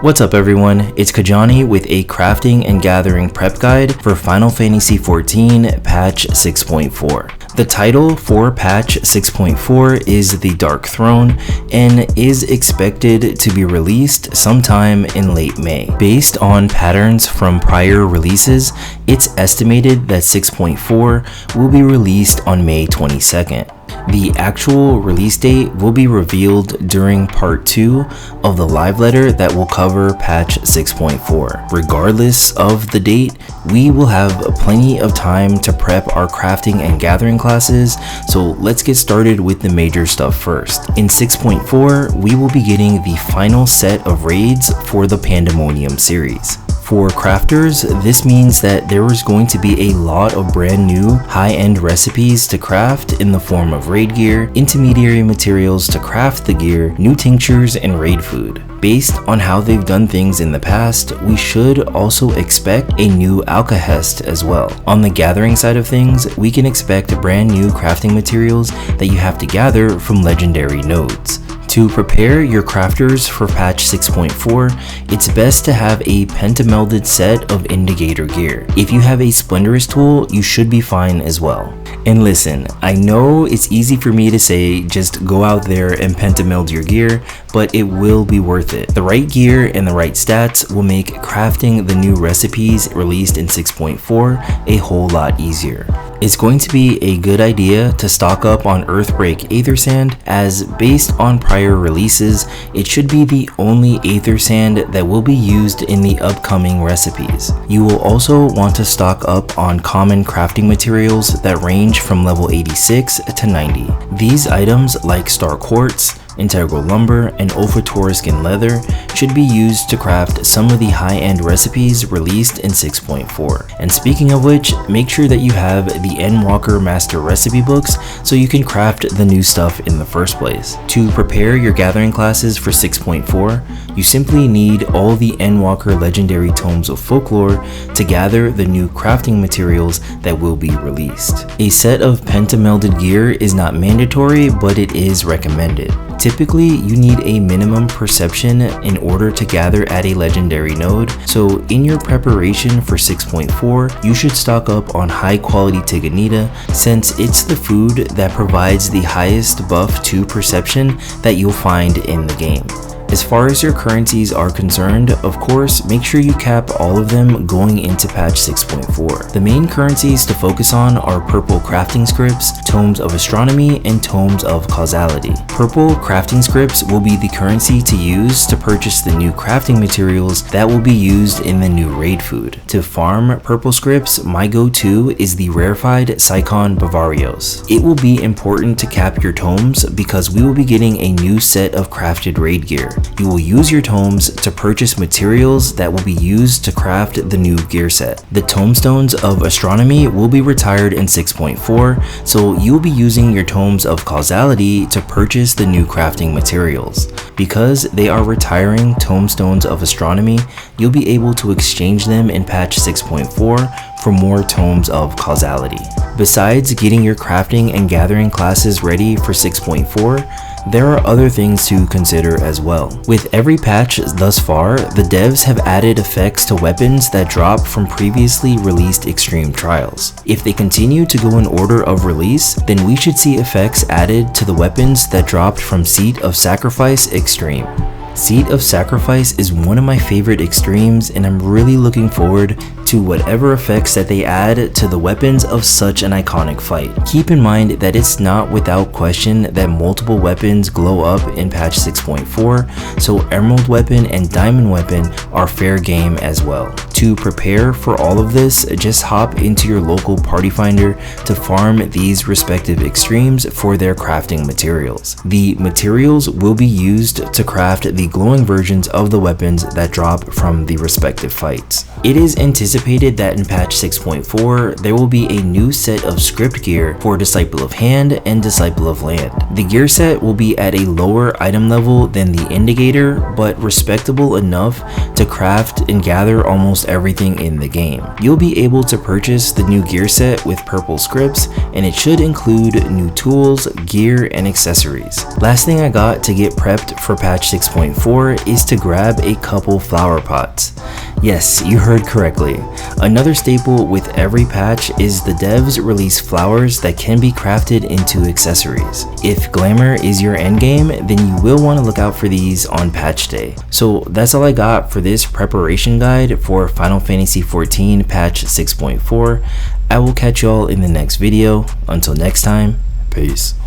What's up everyone, it's Kajani with a crafting and gathering prep guide for Final Fantasy XIV Patch 6.4. The title for Patch 6.4 is The Dark Throne and is expected to be released sometime in late May. Based on patterns from prior releases, it's estimated that 6.4 will be released on May 22nd. The actual release date will be revealed during part 2 of the live letter that will cover patch 6.4. Regardless of the date, we will have plenty of time to prep our crafting and gathering classes, so let's get started with the major stuff first. In 6.4, we will be getting the final set of raids for the Pandemonium series. For crafters, this means that there is going to be a lot of brand new high-end recipes to craft in the form of raid gear, intermediary materials to craft the gear, new tinctures, and raid food. Based on how they've done things in the past, we should also expect a new Alcahest as well. On the gathering side of things, we can expect brand new crafting materials that you have to gather from legendary nodes. To prepare your crafters for patch 6.4, it's best to have a pentamelded set of indicator gear. If you have a Splendorous tool, you should be fine as well. And listen, I know it's easy for me to say just go out there and pentameld your gear, but it will be worth it. The right gear and the right stats will make crafting the new recipes released in 6.4 a whole lot easier. It's going to be a good idea to stock up on Earthbreak Aether Sand, as based on prior releases, it should be the only Aether Sand that will be used in the upcoming recipes. You will also want to stock up on common crafting materials that range from level 86 to 90. These items like Star Quartz, Integral Lumber, and Ophiutoruscan Leather should be used to craft some of the high-end recipes released in 6.4. And speaking of which, make sure that you have the Endwalker Master Recipe books so you can craft the new stuff in the first place. To prepare your gathering classes for 6.4, you simply need all the Endwalker Legendary Tomes of Folklore to gather the new crafting materials that will be released. A set of pentamelded gear is not mandatory, but it is recommended. Typically, you need a minimum perception in order to gather at a legendary node, so in your preparation for 6.4, you should stock up on high quality Tiganita, since it's the food that provides the highest buff to perception that you'll find in the game. As far as your currencies are concerned, of course, make sure you cap all of them going into patch 6.4. The main currencies to focus on are Purple Crafting Scripts, Tomes of Astronomy, and Tomes of Causality. Purple Crafting Scripts will be the currency to use to purchase the new crafting materials that will be used in the new raid food. To farm Purple Scripts, my go-to is the rarefied Psychon Bavarios. It will be important to cap your tomes because we will be getting a new set of crafted raid gear. You will use your tomes to purchase materials that will be used to craft the new gear set. The Tomestones of Astronomy will be retired in 6.4, so you will be using your Tomes of Causality to purchase the new crafting materials. Because they are retiring Tomestones of Astronomy, you'll be able to exchange them in patch 6.4 for more Tomes of Causality. Besides getting your crafting and gathering classes ready for 6.4, there are other things to consider as well. With every patch thus far, the devs have added effects to weapons that drop from previously released Extreme Trials. If they continue to go in order of release, then we should see effects added to the weapons that dropped from Seat of Sacrifice Extreme. Seat of Sacrifice is one of my favorite extremes, and I'm really looking forward to whatever effects that they add to the weapons of such an iconic fight. Keep in mind that it's not without question that multiple weapons glow up in patch 6.4, so Emerald Weapon and Diamond Weapon are fair game as well. To prepare for all of this, just hop into your local party finder to farm these respective extremes for their crafting materials. The materials will be used to craft the glowing versions of the weapons that drop from the respective fights. It is anticipated that in patch 6.4, there will be a new set of script gear for Disciple of Hand and Disciple of Land. The gear set will be at a lower item level than the Indicator, but respectable enough to craft and gather almost everything in the game. You'll be able to purchase the new gear set with purple scripts, and it should include new tools, gear, and accessories. Last thing I got to get prepped for patch 6.4 is to grab a couple flower pots. Yes, you heard correctly. Another staple with every patch is the devs release flowers that can be crafted into accessories. If glamour is your endgame, then you will want to look out for these on patch day. So that's all I got for this preparation guide for Final Fantasy XIV patch 6.4. I will catch y'all in the next video. Until next time, peace.